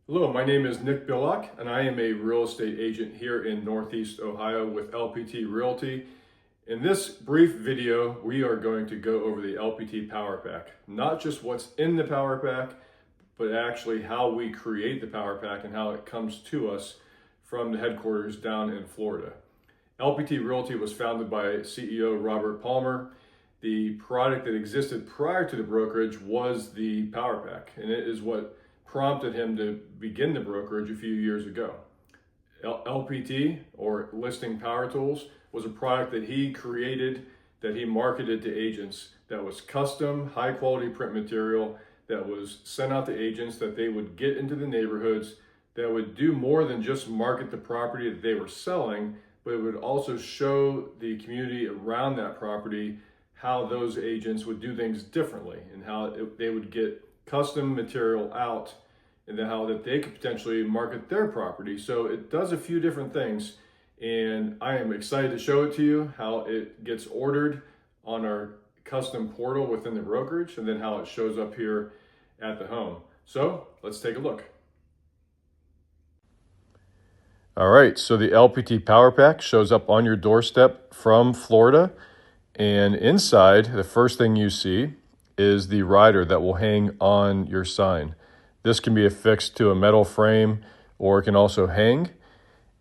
Hello, my name is Nick Billock, and I am a real estate agent here in Northeast Ohio with LPT Realty. In this brief video, we are going to go over the LPT Power Pack. Not just what's in the Power Pack, but actually how we create the Power Pack and how it comes to us from the headquarters down in Florida. LPT Realty was founded by CEO Robert Palmer. The product that existed prior to the brokerage was the Power Pack, and it is what prompted him to begin the brokerage a few years ago. LPT, or Listing Power Tools, was a product that he created, that he marketed to agents, that was custom, high quality print material that was sent out to agents that they would get into the neighborhoods, that would do more than just market the property that they were selling, but it would also show the community around that property how those agents would do things differently and how they would get custom material out and then how that they could potentially market their property. So it does a few different things, and I am excited to show it to you, how it gets ordered on our custom portal within the brokerage, and then how it shows up here at the home. So let's take a look. All right, so the LPT Power Pack shows up on your doorstep from Florida, and inside, the first thing you see is the rider that will hang on your sign. This can be affixed to a metal frame, or it can also hang.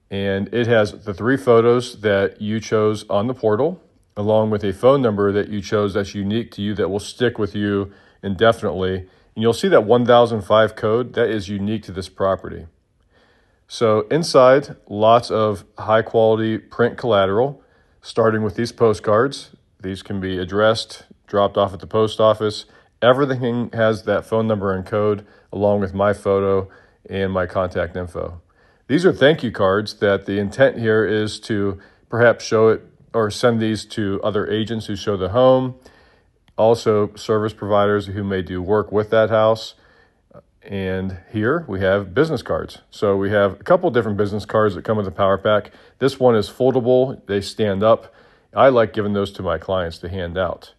And it has the 3 photos that you chose on the portal, along with a phone number that you chose that's unique to you, that will stick with you indefinitely. And you'll see that 1005 code, that is unique to this property. So inside, lots of high quality print collateral, starting with these postcards. These can be addressed, dropped off at the post office. Everything has that phone number and code, along with my photo and my contact info. These are thank you cards that the intent here is to perhaps show it or send these to other agents who show the home, also service providers who may do work with that house. And here we have business cards. So we have a couple different business cards that come with the Power Pack. This one is foldable, they stand up. I like giving those to my clients to hand out.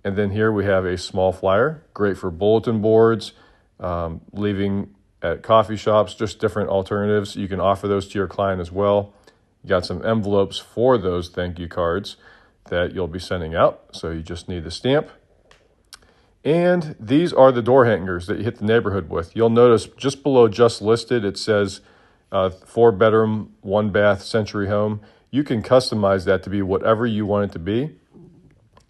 And then here we have a small flyer, great for bulletin boards, leaving at coffee shops, just different alternatives. You can offer those to your client as well. You got some envelopes for those thank you cards that you'll be sending out. So you just need the stamp. And these are the door hangers that you hit the neighborhood with. You'll notice just below just listed, it says 4-bedroom, 1-bath century home. You can customize that to be whatever you want it to be.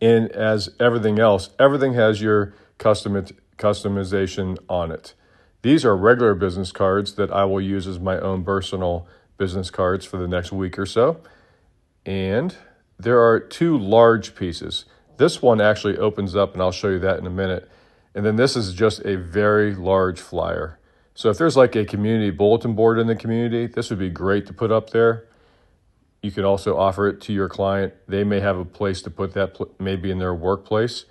And as everything else, everything has your customization on it. These are regular business cards that I will use as my own personal business cards for the next week or so. And there are 2 large pieces. This one actually opens up, and I'll show you that in a minute. And then this is just a very large flyer. So if there's like a community bulletin board in the community, this would be great to put up there. You could also offer it to your client. They may have a place to put that, maybe in their workplace.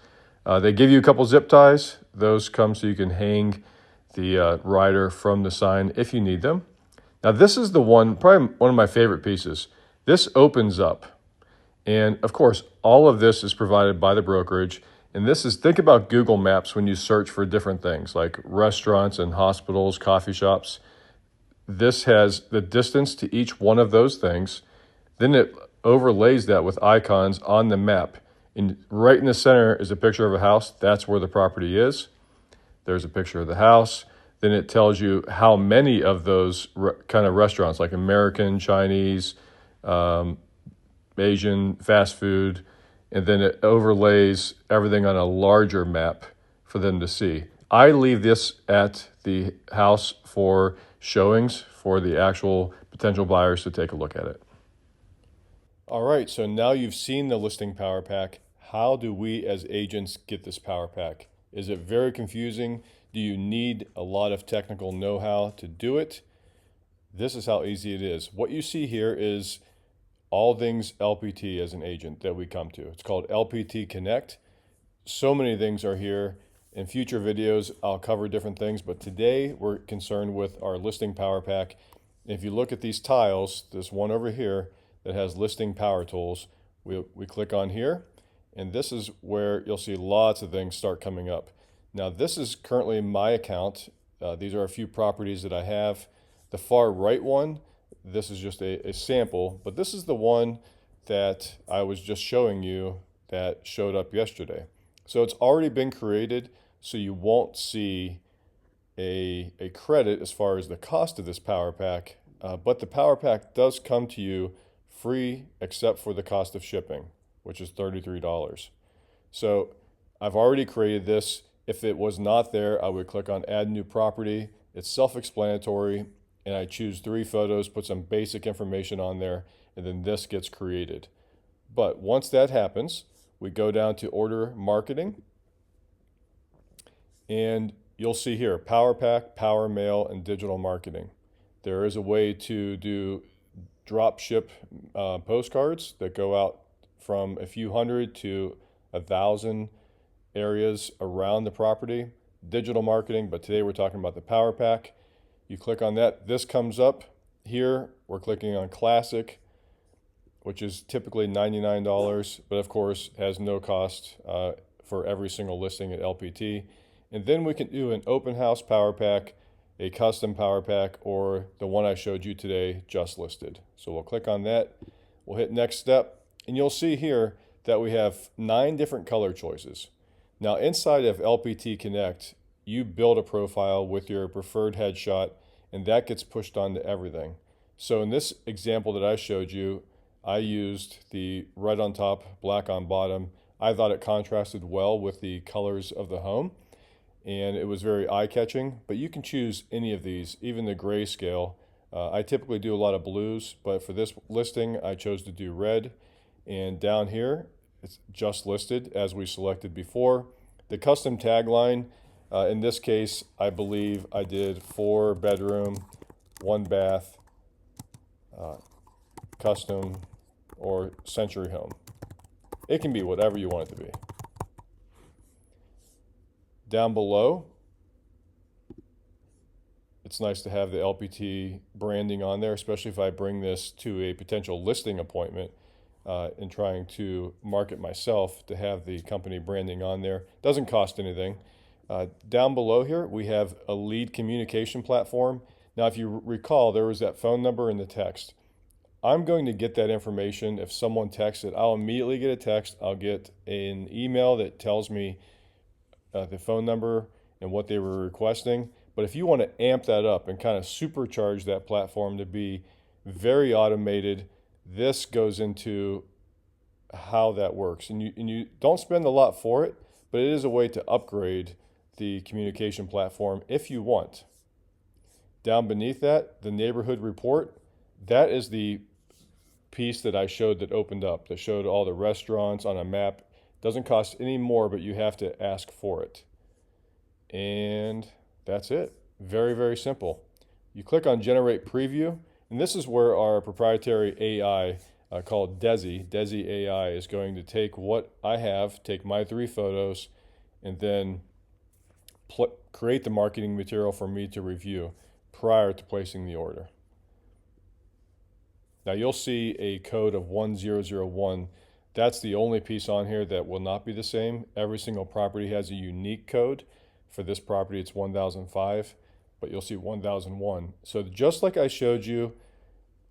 They give you a couple zip ties. Those come so you can hang the rider from the sign if you need them. Now this is the one, probably one of my favorite pieces. This opens up. And of course, all of this is provided by the brokerage. And this is, think about Google Maps when you search for different things like restaurants and hospitals, coffee shops. This has the distance to each one of those things. Then it overlays that with icons on the map. And right in the center is a picture of a house. That's where the property is. There's a picture of the house. Then it tells you how many of those kind of restaurants, like American, Chinese, Asian, fast food. And then it overlays everything on a larger map for them to see. I leave this at the house for showings for the actual potential buyers to take a look at it. All right, so now you've seen the Listing Power Pack. How do we as agents get this Power Pack? Is it very confusing? Do you need a lot of technical know-how to do it? This is how easy it is. What you see here is all things LPT as an agent that we come to. It's called LPT Connect. So many things are here. In future videos, I'll cover different things, but today we're concerned with our Listing Power Pack. If you look at these tiles, this one over here that has Listing Power Tools, we click on here, and this is where you'll see lots of things start coming up. Now this is currently my account These are a few properties that I have. The far right one, this is just a sample, but this is the one that I was just showing you that showed up yesterday. So it's already been created, so you won't see a credit as far as the cost of this power pack, but the power pack does come to you free except for the cost of shipping, which is $33. So I've already created this. If it was not there, I would click on add new property. It's self-explanatory, and I choose 3 photos, put some basic information on there, and then this gets created. But once that happens, we go down to order marketing, and you'll see here power pack, power mail, and digital marketing. There is a way to do drop ship postcards that go out from a few hundred to 1,000 areas around the property. Digital marketing, but today we're talking about the power pack. You click on that, this comes up here. We're clicking on classic, which is typically $99, but of course has no cost for every single listing at LPT. And then we can do an open house power pack, a custom power pack, or the one I showed you today, just listed. So we'll click on that. We'll hit next step, and you'll see here that we have 9 different color choices. Now inside of LPT Connect, you build a profile with your preferred headshot, and that gets pushed onto everything. So in this example that I showed you, I used the red on top, black on bottom. I thought it contrasted well with the colors of the home, and it was very eye-catching, but you can choose any of these, even the grayscale. I typically do a lot of blues, but for this listing, I chose to do red. And down here, it's just listed as we selected before. The custom tagline, in this case, I believe I did 4 bedroom, 1 bath, custom, or century home. It can be whatever you want it to be. Down below, it's nice to have the LPT branding on there, especially if I bring this to a potential listing appointment in trying to market myself, to have the company branding on there. Doesn't cost anything. Down below here, we have a lead communication platform. Now, if you recall, there was that phone number in the text. I'm going to get that information. If someone texts it, I'll immediately get a text. I'll get an email that tells me the phone number and what they were requesting. But if you want to amp that up and kind of supercharge that platform to be very automated, this goes into how that works. And you don't spend a lot for it, but it is a way to upgrade the communication platform if you want. Down beneath that, the neighborhood report, that is the piece that I showed that opened up, that showed all the restaurants on a map. Doesn't cost any more, but you have to ask for it. And that's it. Very, very simple. You click on Generate Preview, and this is where our proprietary AI called Desi AI is going to take what I have, take my 3 photos, and then create the marketing material for me to review prior to placing the order. Now you'll see a code of 1001. That's the only piece on here that will not be the same. Every single property has a unique code. For this property, it's 1005, but you'll see 1001. So just like I showed you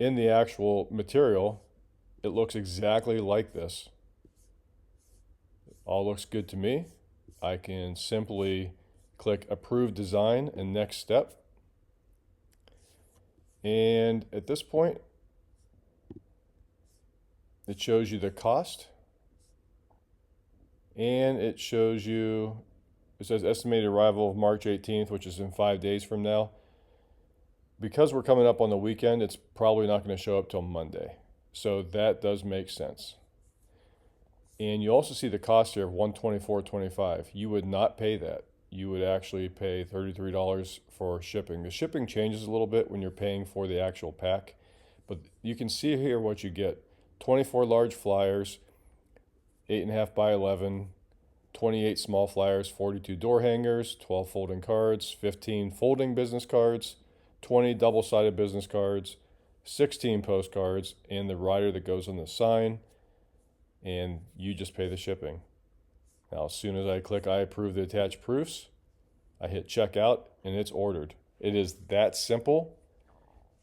in the actual material, it looks exactly like this. It all looks good to me. I can simply click Approve Design and Next Step. And at this point, it shows you the cost, and it shows you, it says estimated arrival of March 18th, which is in 5 days from now. Because we're coming up on the weekend, it's probably not going to show up till Monday. So that does make sense. And you also see the cost here of $124.25. You would not pay that. You would actually pay $33 for shipping. The shipping changes a little bit when you're paying for the actual pack, but you can see here what you get. 24 large flyers, 8.5 by 11, 28 small flyers, 42 door hangers, 12 folding cards, 15 folding business cards, 20 double-sided business cards, 16 postcards, and the rider that goes on the sign, and you just pay the shipping. Now, as soon as I click I approve the attached proofs, I hit checkout, and it's ordered. It is that simple.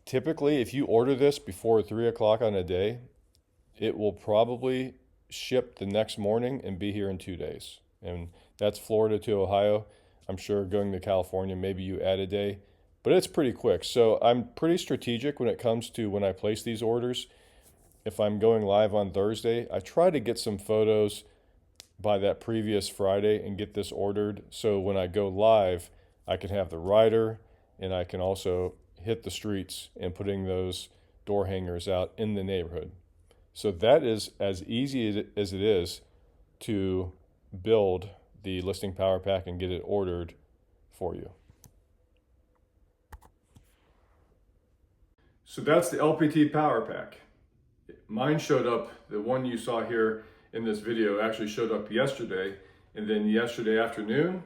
Typically, if you order this before 3 o'clock on a day, it will probably ship the next morning and be here in 2 days. And that's Florida to Ohio. I'm sure going to California, maybe you add a day, but it's pretty quick. So I'm pretty strategic when it comes to when I place these orders. If I'm going live on Thursday, I try to get some photos by that previous Friday and get this ordered. So when I go live, I can have the rider, and I can also hit the streets and putting those door hangers out in the neighborhood. So that is as easy as it is to build the listing power pack and get it ordered for you. So that's the LPT Power Pack. Mine showed up, the one you saw here in this video actually showed up yesterday, and then yesterday afternoon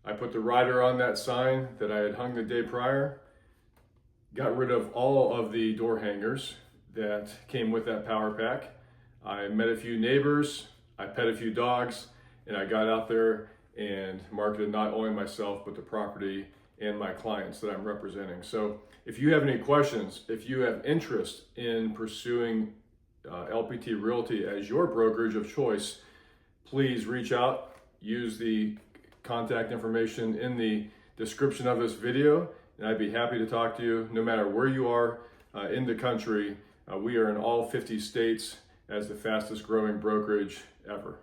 I put the rider on that sign that I had hung the day prior, got rid of all of the door hangers that came with that power pack. I met a few neighbors, I pet a few dogs, and I got out there and marketed not only myself but the property and my clients that I'm representing. So if you have any questions, if you have interest in pursuing LPT Realty as your brokerage of choice, please reach out. Use the contact information in the description of this video, and I'd be happy to talk to you no matter where you are in the country. We are in all 50 states as the fastest growing brokerage ever.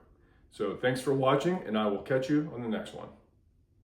So thanks for watching, and I will catch you on the next one.